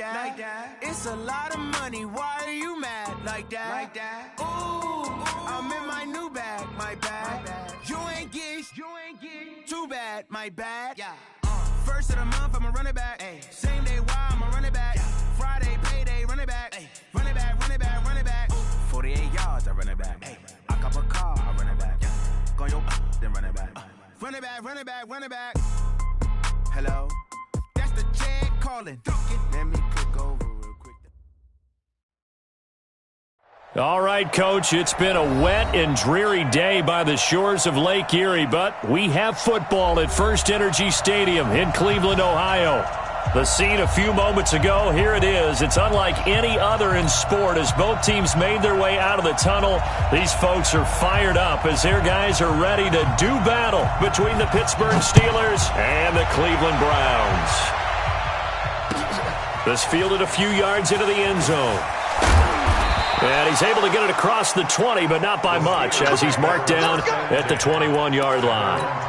that. It's a lot of money. Why are you mad like that? Ooh, I'm in my new bag, my bad. You ain't get too bad, my bad. Yeah. First of the month, I'ma run it back. Ay. Same day, why I'ma run it back. Yeah. Friday, payday, run it back. Ay. Run it back, run it back, run it back. 48 yards, I run it back. Ay. I cop a car, I run it back. Yeah. Go your then run it back. Run it back, run it back, run it back. Hello, that's the Chad calling. Let me click over real quick. All right, Coach, it's been a wet and dreary day by the shores of Lake Erie, but we have football at First Energy Stadium in Cleveland, Ohio. The scene a few moments ago, here it is. It's unlike any other in sport as both teams made their way out of the tunnel. These folks are fired up as their guys are ready to do battle between the Pittsburgh Steelers and the Cleveland Browns. This fielded a few yards into the end zone. And he's able to get it across the 20, but not by much as he's marked down at the 21-yard line.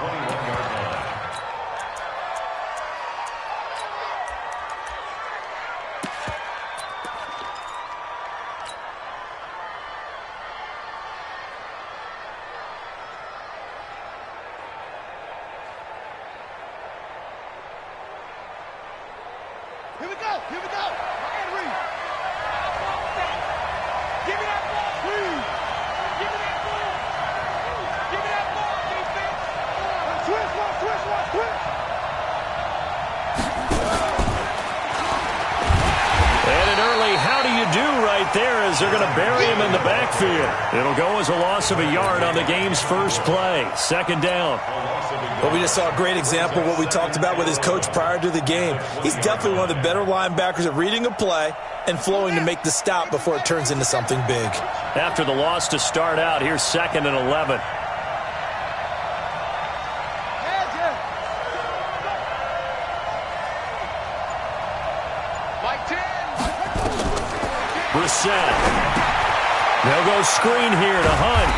They're going to bury him in the backfield. It'll go as a loss of a yard on the game's first play. Second down. Well, we just saw a great example of what we talked about with his coach prior to the game. He's definitely one of the better linebackers at reading a play and flowing to make the stop before it turns into something big. After the loss to start out, here's 2nd and 11. They'll go screen here to Hunt.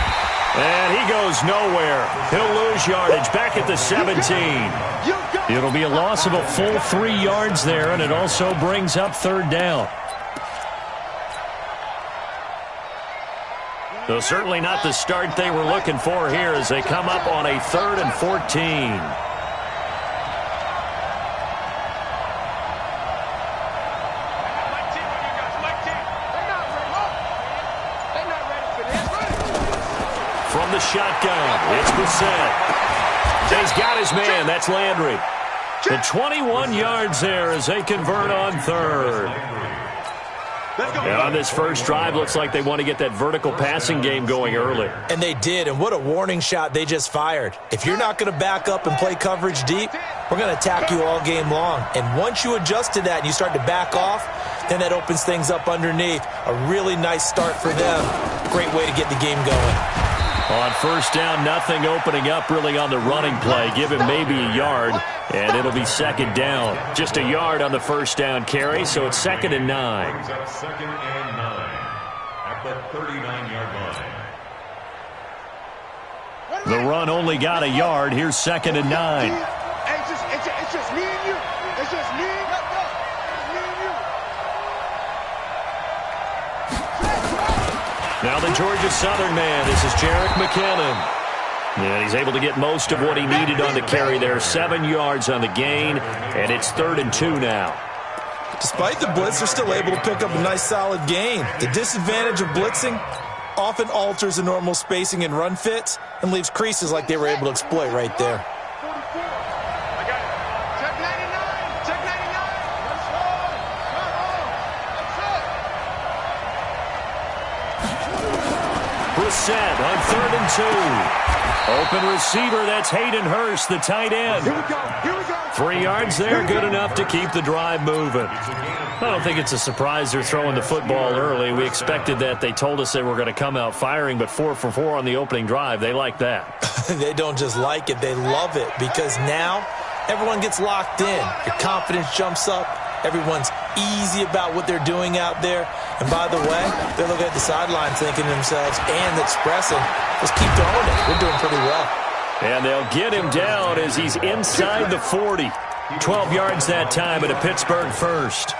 And he goes nowhere. He'll lose yardage back at the 17. It'll be a loss of a full 3 yards there, and it also brings up 3rd down. So certainly not the start they were looking for here as they come up on a 3rd and 14. The shotgun. It's Brissett. He's got his man. That's Landry. The 21 yards there as they convert on 3rd. And on this first drive, looks like they want to get that vertical passing game going early. And they did, and what a warning shot they just fired. If you're not going to back up and play coverage deep, we're going to attack you all game long. And once you adjust to that and you start to back off, then that opens things up underneath. A really nice start for them. Great way to get the game going. On first down, nothing opening up really on the running play. Give him maybe a yard, and it'll be 2nd down. Just a yard on the first down carry, so it's 2nd and 9. 2nd and 9 at the 39-yard line. The run only got a yard. Here's 2nd and 9. It's just me and you. It's just me and you. Now the Georgia Southern man, this is Jerick McKinnon. And he's able to get most of what he needed on the carry there. 7 yards on the gain, and it's 3rd and 2 now. Despite the blitz, they're still able to pick up a nice solid gain. The disadvantage of blitzing often alters the normal spacing and run fits and leaves creases like they were able to exploit right there. Brissett on 3rd and 2. Open receiver, that's Hayden Hurst, the tight end. Here we go. 3 yards there, good enough to keep the drive moving. I don't think it's a surprise they're throwing the football early. We expected that. They told us they were going to come out firing, but 4 for 4 on the opening drive. They like that. They don't just like it, they love it, because now everyone gets locked in. Your confidence jumps up. Everyone's easy about what they're doing out there. And by the way, they're looking at the sideline thinking to themselves and expressing, let's keep throwing it. We're doing pretty well. And they'll get him down as he's inside the 40. 12 yards that time at a Pittsburgh first.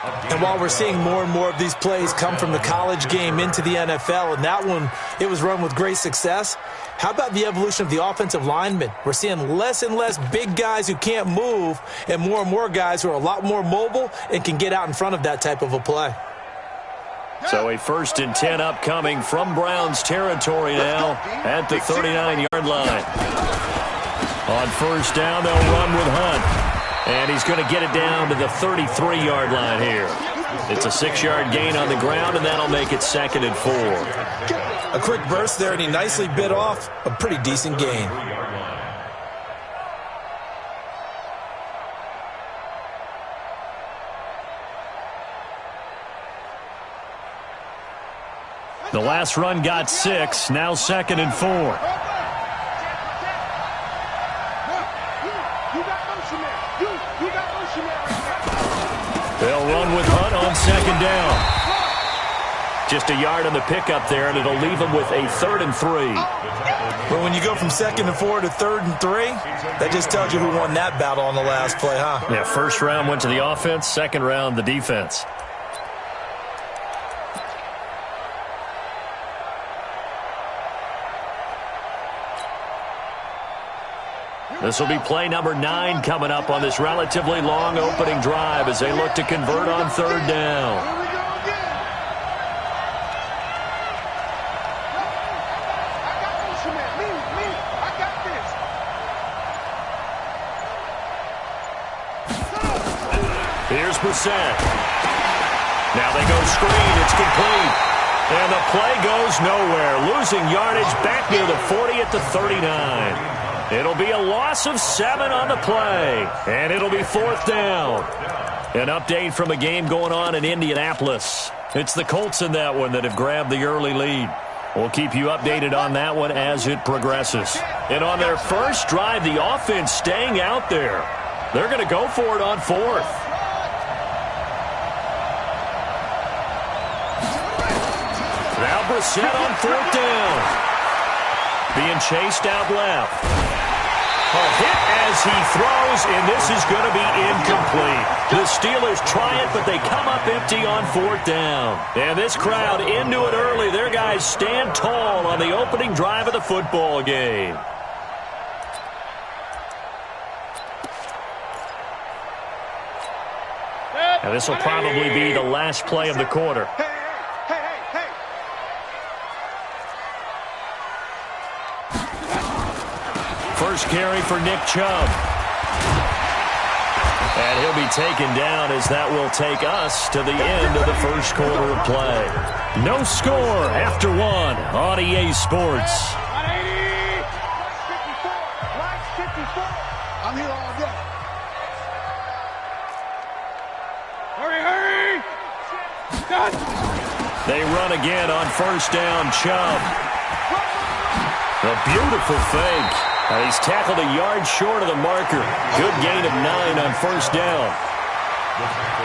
And while we're seeing more and more of these plays come from the college game into the NFL, and that one, it was run with great success, how about the evolution of the offensive linemen? We're seeing less and less big guys who can't move and more guys who are a lot more mobile and can get out in front of that type of a play. So a 1st and 10 upcoming from Browns territory now at the 39-yard line. On 1st down, they'll run with Hunt. And he's going to get it down to the 33-yard line here. It's a 6-yard gain on the ground, and that'll make it 2nd and 4. A quick burst there, and he nicely bit off a pretty decent gain. The last run got 6, now 2nd and 4. They'll run with Hunt on 2nd down. Just a yard on the pickup there, and it'll leave them with a 3rd and 3. But when you go from 2nd and 4 to 3rd and 3, that just tells you who won that battle on the last play, huh? Yeah, 1st round went to the offense, 2nd round the defense. This will be play number 9 coming up on this relatively long opening drive as they look to convert on 3rd down. Here we go again. I got motion, man. Me. I got this. Here's Brissett. Now they go screen. It's complete. And the play goes nowhere. Losing yardage back near the 40 at the 39. It'll be a loss of 7 on the play, and it'll be 4th down. An update from a game going on in Indianapolis. It's the Colts in that one that have grabbed the early lead. We'll keep you updated on that one as it progresses. And on their first drive, the offense staying out there. They're going to go for it on 4th. Now Brissett on 4th down. Being chased out left. A hit as he throws, and this is going to be incomplete. The Steelers try it, but they come up empty on 4th down. And this crowd into it early. Their guys stand tall on the opening drive of the football game. And this will probably be the last play of the quarter. First carry for Nick Chubb. And he'll be taken down as that will take us to the end of the first quarter of play. No score after 1 on EA Sports. 54. I'm here all day. Hurry! They run again on 1st down. Chubb. A beautiful fake. And he's tackled a yard short of the marker. Good gain of 9 on 1st down.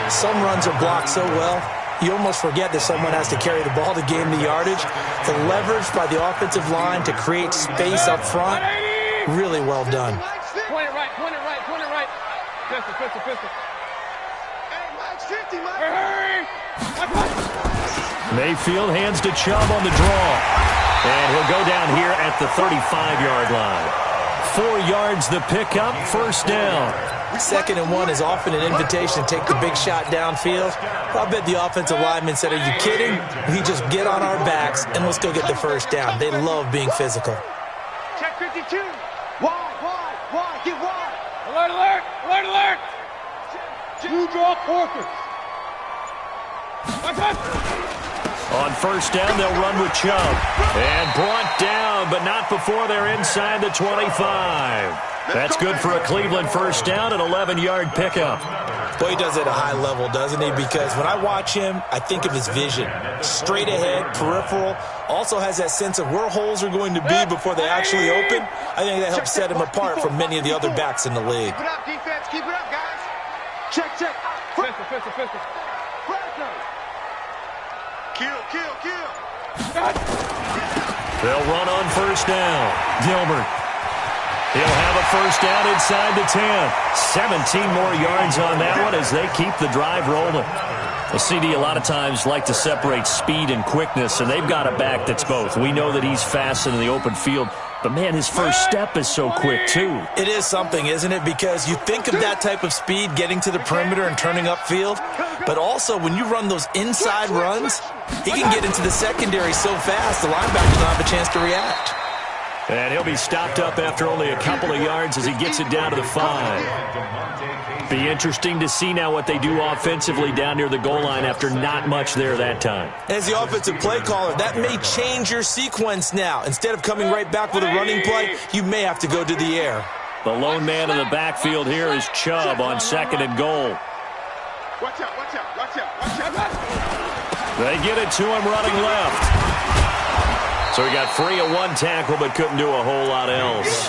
Some runs are blocked so well, you almost forget that someone has to carry the ball to gain the yardage. The leverage by the offensive line to create space up front, really well done. Point it right. Pistol. Hey, Mike's 50, Mike. Hurry! Mayfield hands to Chubb on the draw. And he'll go down here at the 35-yard line. 4 yards the pickup, 1st down. 2nd and 1 is often an invitation to take the big shot downfield. I bet the offensive lineman said, are you kidding? We just get on our backs and let's go get the 1st down. They love being physical. Check 52. Wide. Get wide. Alert. 2 draw Corker. On 1st down, they'll run with Chubb. And brought down, but not before they're inside the 25. That's good for a Cleveland 1st down, an 11-yard pickup. Well, he does it at a high level, doesn't he? Because when I watch him, I think of his vision. Straight ahead, peripheral. Also has that sense of where holes are going to be before they actually open. I think that helps set him apart from many of the other backs in the league. Keep it up, defense. Keep it up, guys. Check. Pistol. Kill. They'll run on 1st down. Gilbert. He'll have a 1st down inside the 10. 17 more yards on that one as they keep the drive rolling. The CD a lot of times like to separate speed and quickness, and they've got a back that's both. We know that he's fast in the open field, but, man, his first step is so quick, too. It is something, isn't it? Because you think of that type of speed getting to the perimeter and turning upfield, but also when you run those inside runs, he can get into the secondary so fast the linebackers don't have a chance to react. And he'll be stopped up after only a couple of yards as he gets it down to the 5. Be interesting to see now what they do offensively down near the goal line after not much there that time. As the offensive play caller, that may change your sequence now. Instead of coming right back with a running play, you may have to go to the air. The lone man in the backfield here is Chubb on 2nd and goal. Watch out, watch out, watch out, watch out. They get it to him running left. So he got free of one tackle but couldn't do a whole lot else.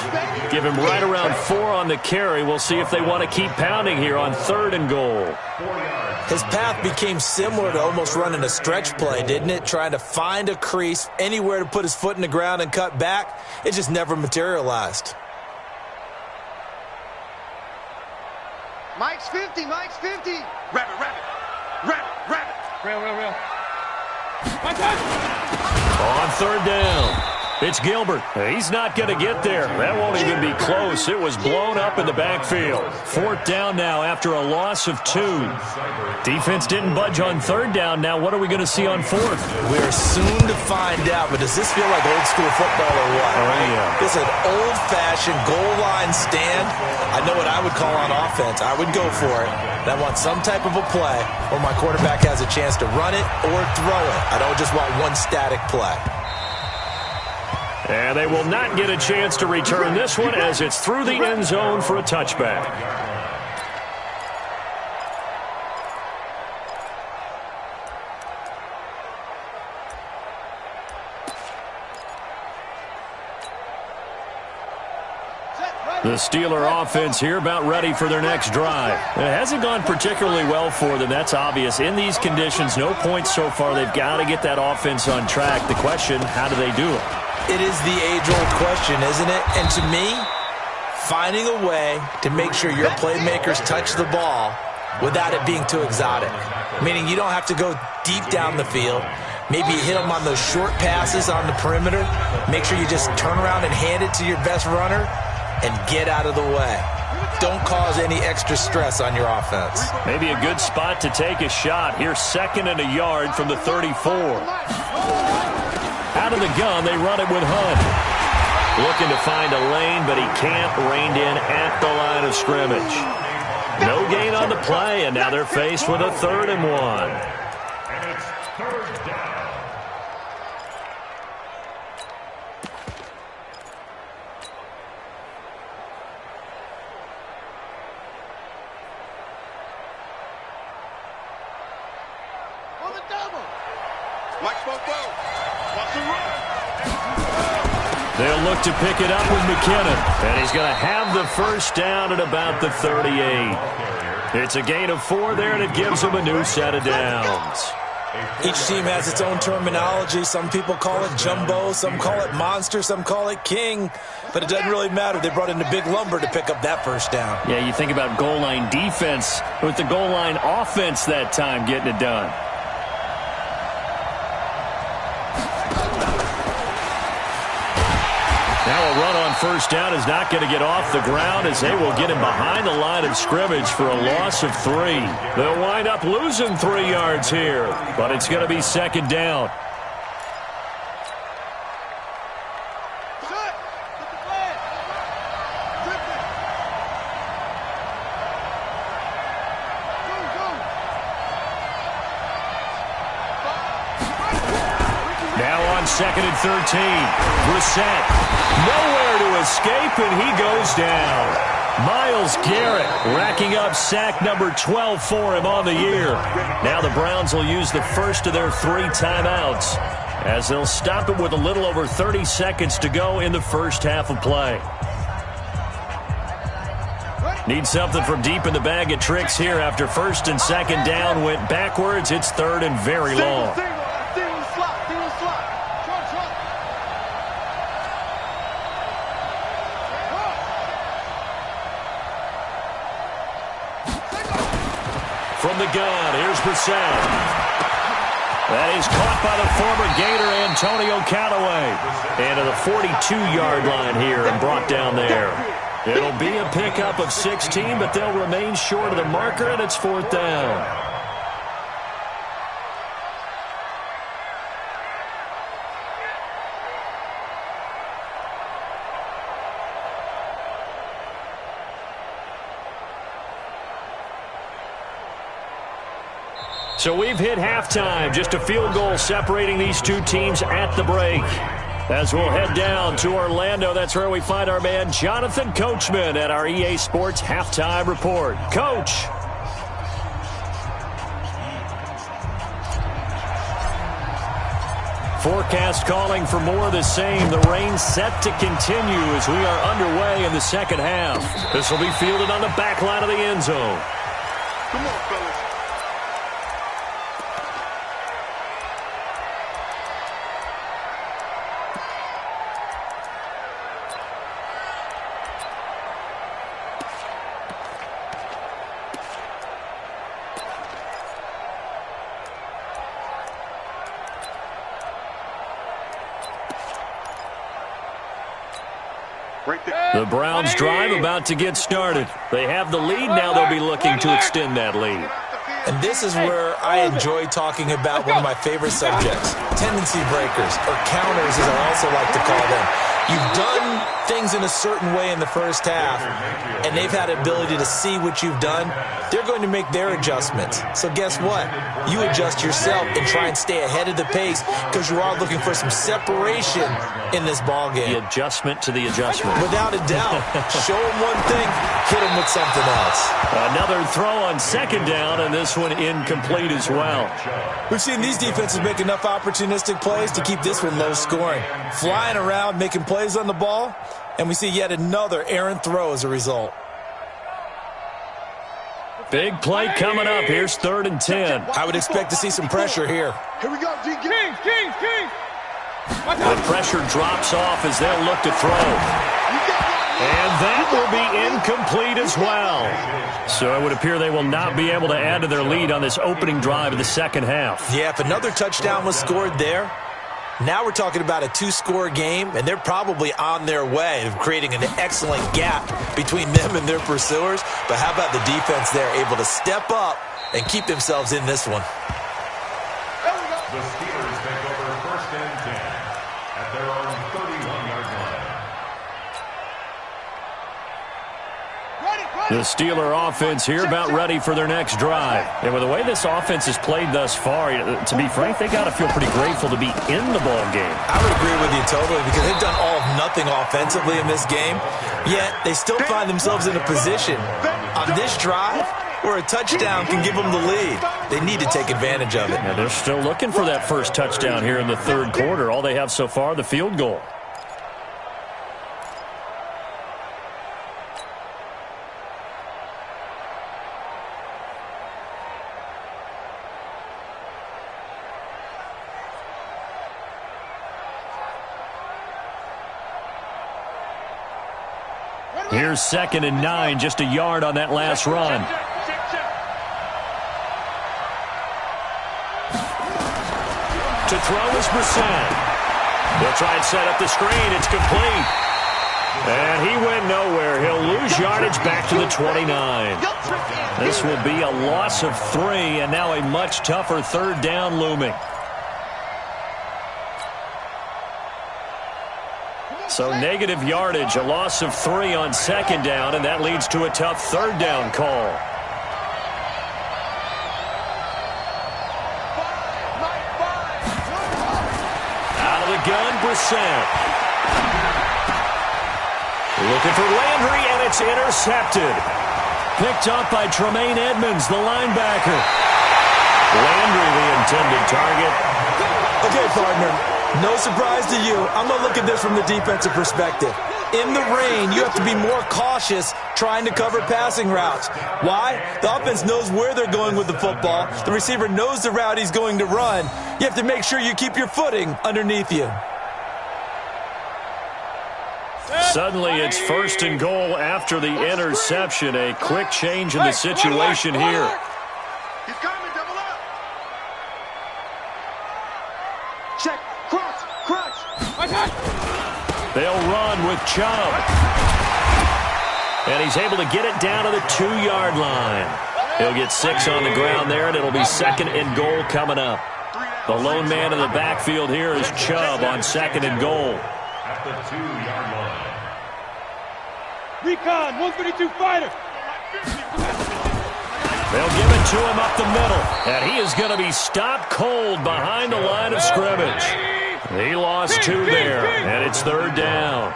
Give him right around 4 on the carry. We'll see if they want to keep pounding here on 3rd and goal. His path became similar to almost running a stretch play, didn't it? Trying to find a crease, anywhere to put his foot in the ground and cut back. It just never materialized. Mike's 50, Mike's 50. Rabbit, rabbit, rabbit, rabbit. Real. My time. On 3rd down, it's Gilbert. He's not going to get there. That won't even be close. It was blown up in the backfield. 4th down now after a loss of 2. Defense didn't budge on 3rd down. Now what are we going to see on 4th? We're soon to find out, but does this feel like old school football or what? Oh, yeah. This is an old-fashioned goal line stand. I know what I would call on offense. I would go for it. And I want some type of a play where my quarterback has a chance to run it or throw it. I don't just want one static play. And they will not get a chance to return this one as it's through the end zone for a touchback. The Steeler offense here about ready for their next drive. It hasn't gone particularly well for them. That's obvious. In these conditions, no points so far. They've got to get that offense on track. The question, how do they do it? It is the age-old question, isn't it? And to me, finding a way to make sure your playmakers touch the ball without it being too exotic. Meaning you don't have to go deep down the field. Maybe you hit them on those short passes on the perimeter. Make sure you just turn around and hand it to your best runner and get out of the way. Don't cause any extra stress on your offense. Maybe a good spot to take a shot. Here's 2nd and a yard from the 34. Out of the gun, they run it with Hunt. Looking to find a lane, but he can't. Reined in at the line of scrimmage. No gain on the play, and now they're faced with a 3rd and 1. And it's 3rd down. They'll look to pick it up with McKinnon, and he's going to have the first down at about the 38. It's a gain of 4 there, and it gives them a new set of downs. Each team has its own terminology. Some people call it jumbo, some call it monster, some call it king. But it doesn't really matter. They brought in the big lumber to pick up that first down. Yeah, you think about goal line defense with the goal line offense that time getting it done. Now a run on first down is not going to get off the ground as they will get him behind the line of scrimmage for a loss of 3. They'll wind up losing 3 yards here, but it's going to be 2nd down. Now on 2nd and 13. Brissett nowhere to escape, and he goes down. Myles Garrett racking up sack number 12 for him on the year. Now the Browns will use the first of their 3 timeouts as they'll stop it with a little over 30 seconds to go in the first half of play. Need something from deep in the bag of tricks here after 1st and 2nd down went backwards. It's 3rd and very long. From from the gun. Here's Brissett. That is caught by the former Gator Antonio Callaway. Into the 42-yard line here and brought down there. It'll be a pickup of 16, but they'll remain short of the marker, and it's 4th down. So we've hit halftime. Just a field goal separating these two teams at the break. As we'll head down to Orlando, that's where we find our man Jonathan Coachman at our EA Sports Halftime Report. Coach. Forecast calling for more of the same. The rain set to continue as we are underway in the second half. This will be fielded on the back line of the end zone. Come on, fellas. The Browns drive about to get started. They have the lead. Now they'll be looking to extend that lead. And this is where I enjoy talking about one of my favorite subjects, tendency breakers, or counters as I also like to call them. You've done things in a certain way in the first half, and they've had the ability to see what you've done. They're going to make their adjustments. So guess what? You adjust yourself and try and stay ahead of the pace because you are looking for some separation in this ball game. The adjustment to the adjustment. Without a doubt. Show them one thing, hit them with something else. Another throw on second down, and this one incomplete as well. We've seen these defenses make enough opportunistic plays to keep this one low scoring. Flying around, making plays on the ball, and we see yet another errant throw as a result. Big play coming up. Here's 3rd and 10. I would expect to see some pressure here. Here we go, King. The pressure drops off as they'll look to throw. And that will be incomplete as well. So it would appear they will not be able to add to their lead on this opening drive of the second half. Yeah, if another touchdown was scored there, now we're talking about a 2-score game, and they're probably on their way of creating an excellent gap between them and their pursuers. But how about the defense there, able to step up and keep themselves in this one? The Steelers take over 1st and 10 at their own 31-yard line. The Steeler offense here about ready for their next drive. And with the way this offense has played thus far, to be frank, they got to feel pretty grateful to be in the ball game. I would agree with you totally because they've done all of nothing offensively in this game, yet they still find themselves in a position on this drive where a touchdown can give them the lead. They need to take advantage of it. And they're still looking for that first touchdown here in the third quarter. All they have so far, the field goal. Here's 2nd and 9, just a yard on that last run. To throw is Brissett. They'll try and set up the screen. It's complete. And he went nowhere. He'll lose yardage back to the 29. This will be a loss of 3, and now a much tougher 3rd down looming. So negative yardage, a loss of 3 on 2nd down, and that leads to a tough 3rd down call. Out of the gun, Brissett. Looking for Landry, and it's intercepted. Picked up by Tremaine Edmonds, the linebacker. Landry, the intended target. Okay, partner. No surprise to you. I'm going to look at this from the defensive perspective. In the rain, you have to be more cautious trying to cover passing routes. Why? The offense knows where they're going with the football. The receiver knows the route he's going to run. You have to make sure you keep your footing underneath you. Suddenly, it's 1st and goal after the interception. A quick change in the situation here. Crunch. They'll run with Chubb. And he's able to get it down to the 2-yard line. He'll get 6 on the ground there, and it'll be 2nd and goal coming up. The lone man in the backfield here is Chubb on 2nd and goal. At the 2-yard line. Recon, 152 fighter. They'll give it to him up the middle, and he is going to be stopped cold behind the line of scrimmage. He lost 2 there, and it's 3rd down.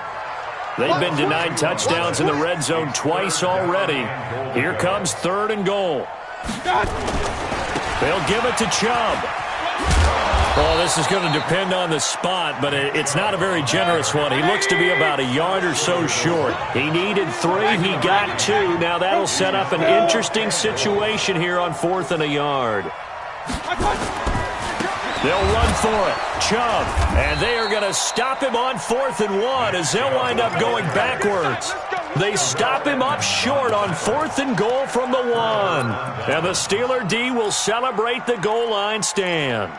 They've been denied touchdowns in the red zone twice already. Here comes 3rd and goal. They'll give it to Chubb. Well, this is going to depend on the spot, but it's not a very generous one. He looks to be about a yard or so short. He needed 3. He got 2. Now that'll set up an interesting situation here on 4th and a yard. They'll run for it. Chubb. And they are going to stop him on 4th and 1 as they'll wind up going backwards. They stop him up short on 4th and goal from the 1. And the Steeler D will celebrate the goal line stand.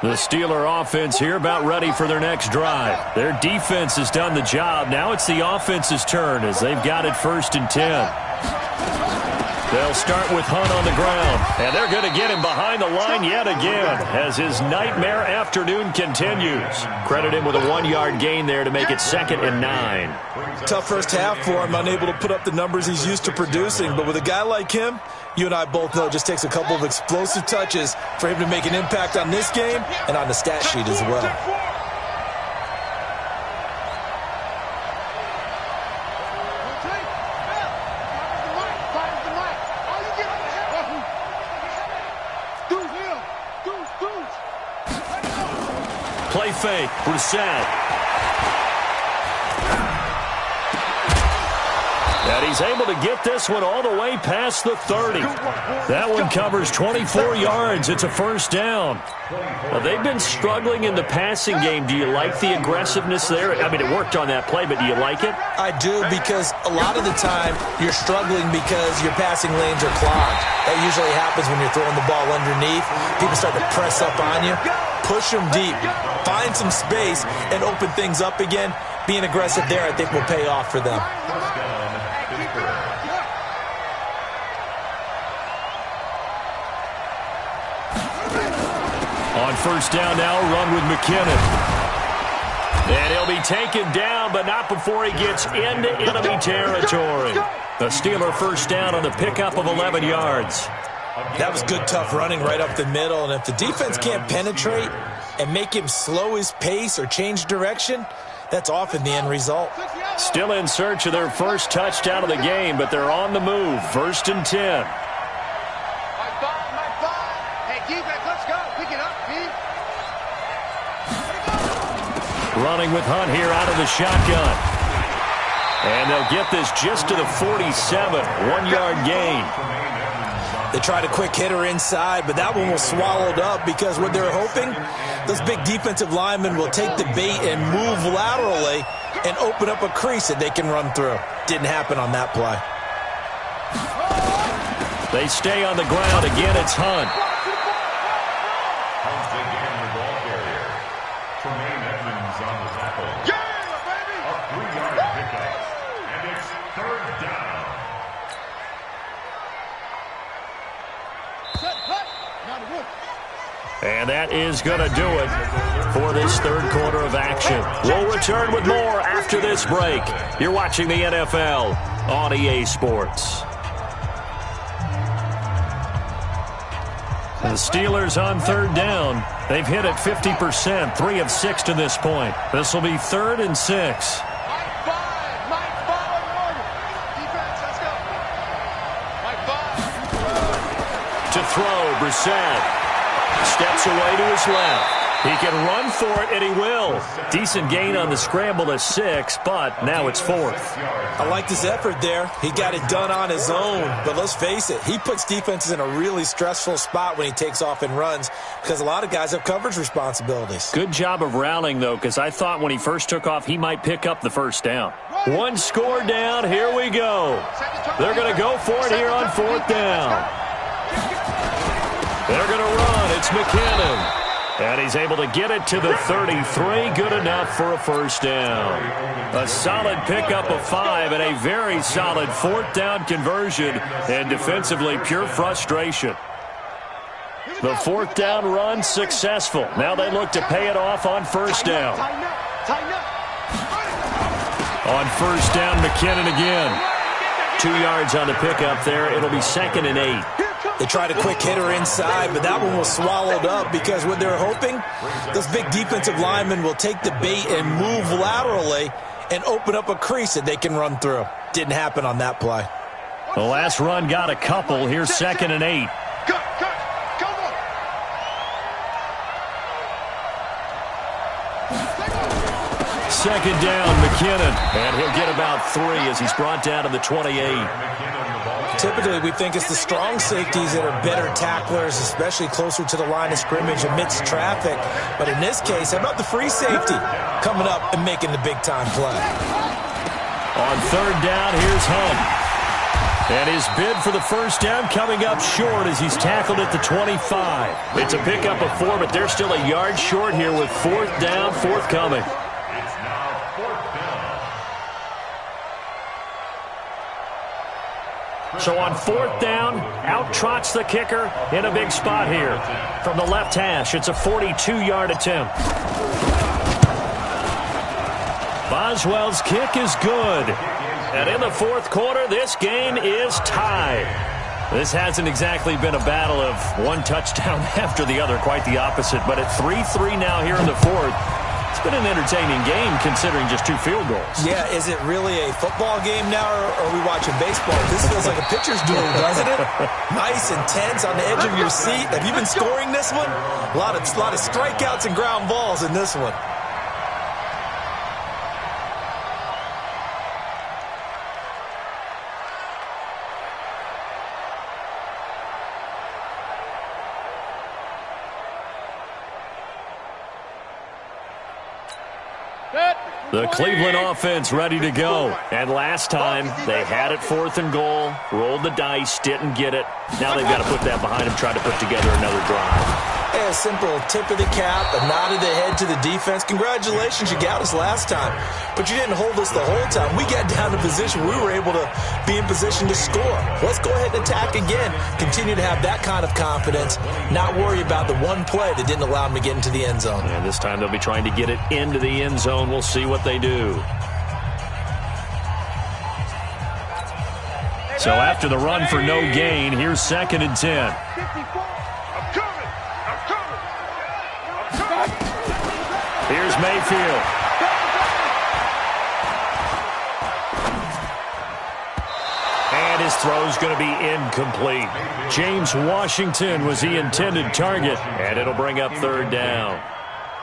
The Steeler offense here about ready for their next drive. Their defense has done the job. Now it's the offense's turn as they've got it 1st and 10. They'll start with Hunt on the ground, and they're going to get him behind the line yet again as his nightmare afternoon continues. Credit him with a 1-yard gain there to make it 2nd and 9. Tough first half for him, unable to put up the numbers he's used to producing. But with a guy like him, you and I both know it just takes a couple of explosive touches for him to make an impact on this game and on the stat sheet as well. Play fake, Brissett. And he's able to get this one all the way past the 30. That one covers 24 yards. It's a 1st down. Now, they've been struggling in the passing game. Do you like the aggressiveness there? I mean, it worked on that play, but do you like it? I do, because a lot of the time you're struggling because your passing lanes are clogged. That usually happens when you're throwing the ball underneath. People start to press up on you. Push them deep. Find some space and open things up again. Being aggressive there, I think, will pay off for them. On 1st down now, run with McKinnon. And he'll be taken down, but not before he gets into enemy territory. The Steeler 1st down on the pickup of 11 yards. That was good, tough running right up the middle. And if the defense can't penetrate and make him slow his pace or change direction, that's often the end result. Still in search of their first touchdown of the game, but they're on the move. 1st and 10. Running with Hunt here out of the shotgun. And they'll get this just to the 47. 1-yard gain. They tried a quick hitter inside, but that one was swallowed up because what they're hoping, those big defensive linemen will take the bait and move laterally and open up a crease that they can run through. Didn't happen on that play. They stay on the ground. Again, it's Hunt. And that is going to do it for this 3rd quarter of action. We'll return with more after this break. You're watching the NFL on EA Sports. The Steelers on 3rd down. They've hit it 50%, 3 of 6 to this point. This will be 3rd and 6. To throw, Brissett. Steps away to his left. He can run for it, and he will. Decent gain on the scramble to 6, but now it's 4th. I liked his effort there. He got it done on his own. But let's face it, he puts defenses in a really stressful spot when he takes off and runs because a lot of guys have coverage responsibilities. Good job of rallying, though, because I thought when he first took off, he might pick up the first down. One score down. Here we go. They're going to go for it here on 4th down. They're going to run. It's McKinnon. And he's able to get it to the 33. Good enough for a first down. A solid pickup of 5 and a very solid 4th down conversion. And defensively, pure frustration. The 4th down run successful. Now they look to pay it off on first down. On first down, McKinnon again. 2 yards on the pickup there. It'll be 2nd and 8. They tried a quick hitter inside, but that one was swallowed up because what they're hoping, those big defensive linemen will take the bait and move laterally and open up a crease that they can run through. Didn't happen on that play. The last run got a couple. Here's 2nd and 8. Second down, McKinnon. And he'll get about 3 as he's brought down to the 28. Typically, we think it's the strong safeties that are better tacklers, especially closer to the line of scrimmage amidst traffic. But in this case, how about the free safety coming up and making the big-time play? On 3rd down, here's Hunt. And his bid for the first down coming up short as he's tackled at the 25. It's a pickup of 4, but they're still a yard short here with 4th down forthcoming. So on 4th down, out trots the kicker in a big spot here. From the left hash, it's a 42-yard attempt. Boswell's kick is good. And in the 4th quarter, this game is tied. This hasn't exactly been a battle of one touchdown after the other, quite the opposite. But at 3-3 now here in the 4th, it's been an entertaining game considering just 2 field goals. Yeah, is it really a football game now, or are we watching baseball? This feels like a pitcher's duel, doesn't it? Nice and tense on the edge of your seat. Have you been scoring this one? A lot of strikeouts and ground balls in this one. The Cleveland offense ready to go. And last time, they had it 4th and goal, rolled the dice, didn't get it. Now they've got to put that behind them, try to put together another drive. A simple tip of the cap, a nod of the head to the defense. Congratulations, you got us last time. But you didn't hold us the whole time. We got down to position. We were able to be in position to score. Let's go ahead and attack again. Continue to have that kind of confidence. Not worry about the one play that didn't allow them to get into the end zone. And this time they'll be trying to get it into the end zone. We'll see what they do. So after the run for no gain, here's 2nd and 10. Here's Mayfield. And his throw's going to be incomplete. James Washington was the intended target, and it'll bring up 3rd down.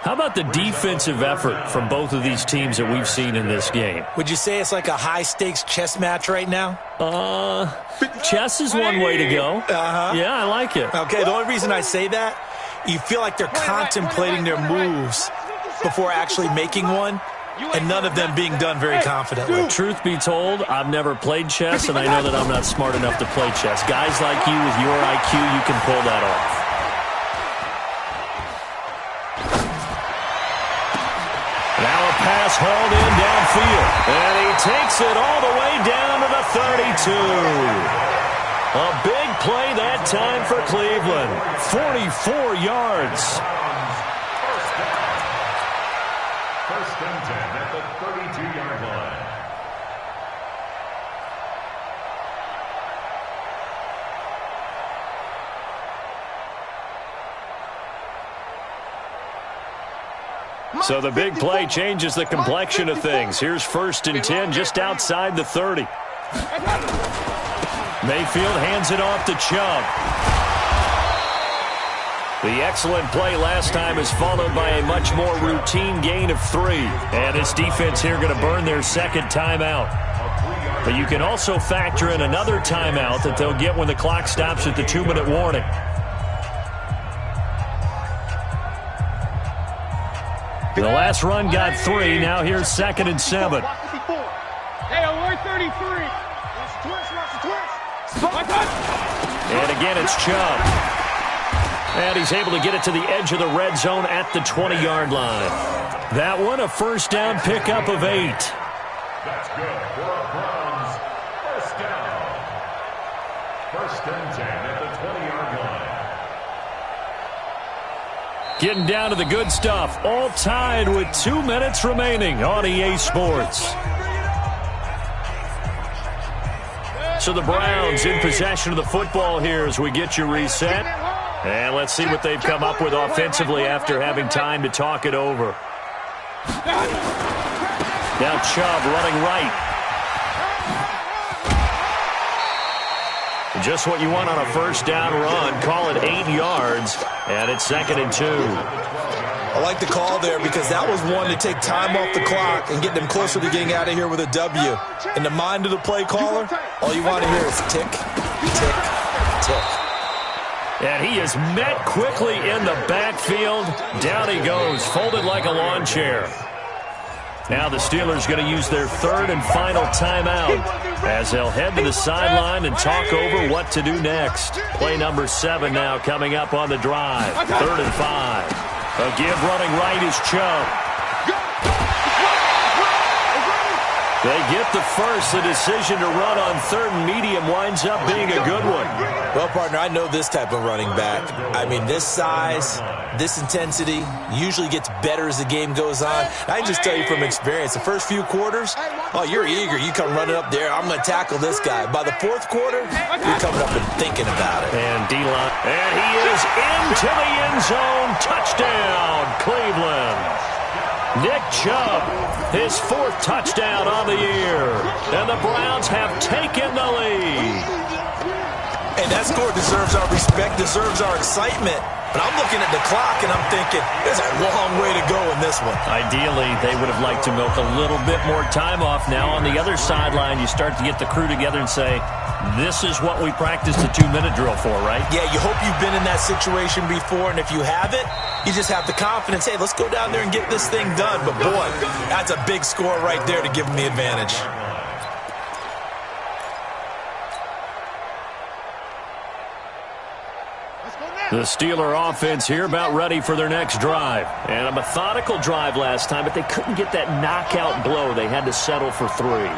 How about the defensive effort from both of these teams that we've seen in this game? Would you say it's like a high-stakes chess match right now? Chess is one way to go. Yeah, I like it. Okay, the only reason I say that, you feel like they're contemplating their moves before actually making one, and none of them being done very confidently. Truth be told, I've never played chess, and I know that I'm not smart enough to play chess. Guys like you with your IQ, you can pull that off. Now a pass hauled in downfield, and he takes it all the way down to the 32. A big play that time for Cleveland. 44 yards. First and 10 at the 32-yard line. So the big play changes the complexion of things. Here's 1st and 10 just outside the 30. Mayfield hands it off to Chubb. The excellent play last time is followed by a much more routine gain of 3. And this defense here going to burn their second timeout. But you can also factor in another timeout that they'll get when the clock stops at the 2-minute warning. The last run got 3. Now here's 2nd and 7. Hey, we're 33. And again, it's Chubb. And he's able to get it to the edge of the red zone at the 20-yard line. That one, a first down pickup of 8. That's good for a Browns first down. 1st and 10 at the 20-yard line. Getting down to the good stuff. All tied with 2 minutes remaining on EA Sports. So the Browns in possession of the football here as we get you reset. And let's see what they've come up with offensively after having time to talk it over. Now Chubb running right. Just what you want on a first down run. Call it 8 yards. And it's 2nd and 2. I like the call there because that was one to take time off the clock and get them closer to getting out of here with a W. In the mind of the play caller, all you want to hear is tick, tick, tick. And he is met quickly in the backfield. Down he goes, folded like a lawn chair. Now the Steelers going to use their 3rd and final timeout as they'll head to the sideline and talk over what to do next. Play number 7 now coming up on the drive. 3rd and 5. A give running right is Chubb. They get the first. The decision to run on 3rd and medium winds up being a good one. Well, partner, I know this type of running back. I mean, this size, this intensity usually gets better as the game goes on. I can just tell you from experience, the first few quarters, oh, you're eager. You come running up there. I'm going to tackle this guy. By the 4th quarter, you're coming up and thinking about it. And D-line. And he is into the end zone. Touchdown, Cleveland. Nick Chubb, his 4th touchdown on the year. And the Browns have taken the lead. And that score deserves our respect, deserves our excitement. But I'm looking at the clock and I'm thinking, there's a long way to go in this one. Ideally, they would have liked to milk a little bit more time off. Now on the other sideline, you start to get the crew together and say, this is what we practiced a 2-minute drill for, right? Yeah, you hope you've been in that situation before, and if you haven't, you just have the confidence, hey, let's go down there and get this thing done. But boy, that's a big score right there to give them the advantage. The Steeler offense here about ready for their next drive. And a methodical drive last time, but they couldn't get that knockout blow. They had to settle for 3.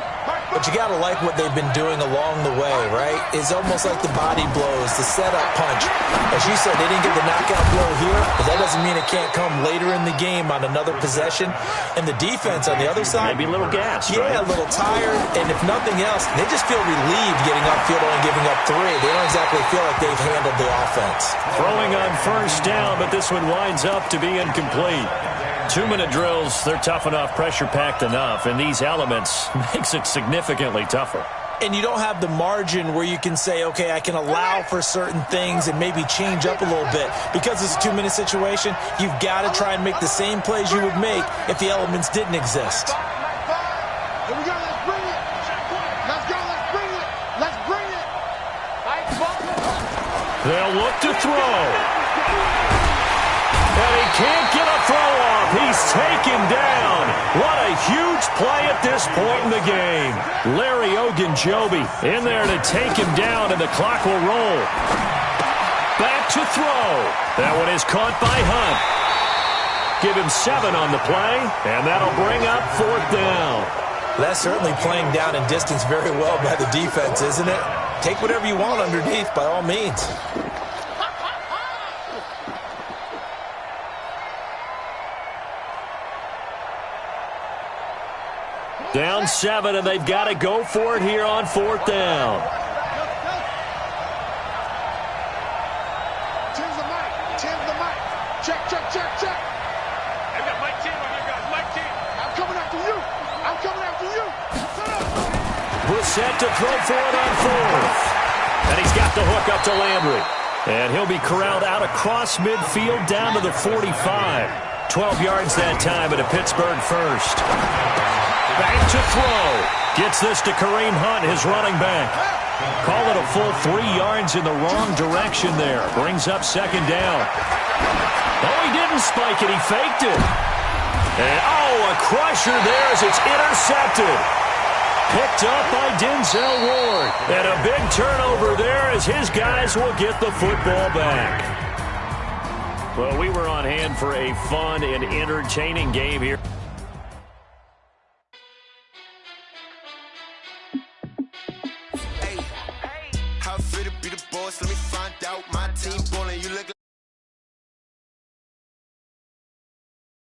But you got to like what they've been doing along the way, right? It's almost like the body blows, the setup punch. As you said, they didn't get the knockout blow here, but that doesn't mean it can't come later in the game on another possession. And the defense on the other side, maybe a little gassed, yeah, right? A little tired. And if nothing else, they just feel relieved getting upfield only giving up 3. They don't exactly feel like they've handled the offense. Throwing on first down, but this one winds up to be incomplete. 2-minute drills, they're tough enough, pressure-packed enough, and these elements makes it significantly tougher. And you don't have the margin where you can say, okay, I can allow for certain things and maybe change up a little bit. Because it's a 2-minute situation, you've got to try and make the same plays you would make if the elements didn't exist. Here we go, let's bring it. Let's go, let's bring it. Let's bring it. They'll look to throw. And he can't get a throw off. He's taken down. What a huge play at this point in the game. Larry Ogunjobi in there to take him down, and the clock will roll. Back to throw. That one is caught by Hunt. Give him 7 on the play, and that'll bring up 4th down. That's certainly playing down in distance very well by the defense, isn't it? Take whatever you want underneath, by all means. Down 7, and they've got to go for it here on 4th down. Tim's the mic. Tim's the mic. Check, check, check, check. I got Mike Tim on here, guys. Mike Tim. I'm coming after you. I'm coming after you. Shut up. Brissett to throw for it on 4th. And he's got the hook up to Landry. And he'll be corralled out across midfield down to the 45. 12 yards that time at a Pittsburgh first. Back to throw. Gets this to Kareem Hunt, his running back. Call it a full 3 yards in the wrong direction there. Brings up second down. Oh, he didn't spike it. He faked it. And, a crusher there as it's intercepted. Picked up by Denzel Ward. And a big turnover there as his guys will get the football back. Well, we were on hand for a fun and entertaining game here. Hey, how fit to be the boss? Let me find out. My team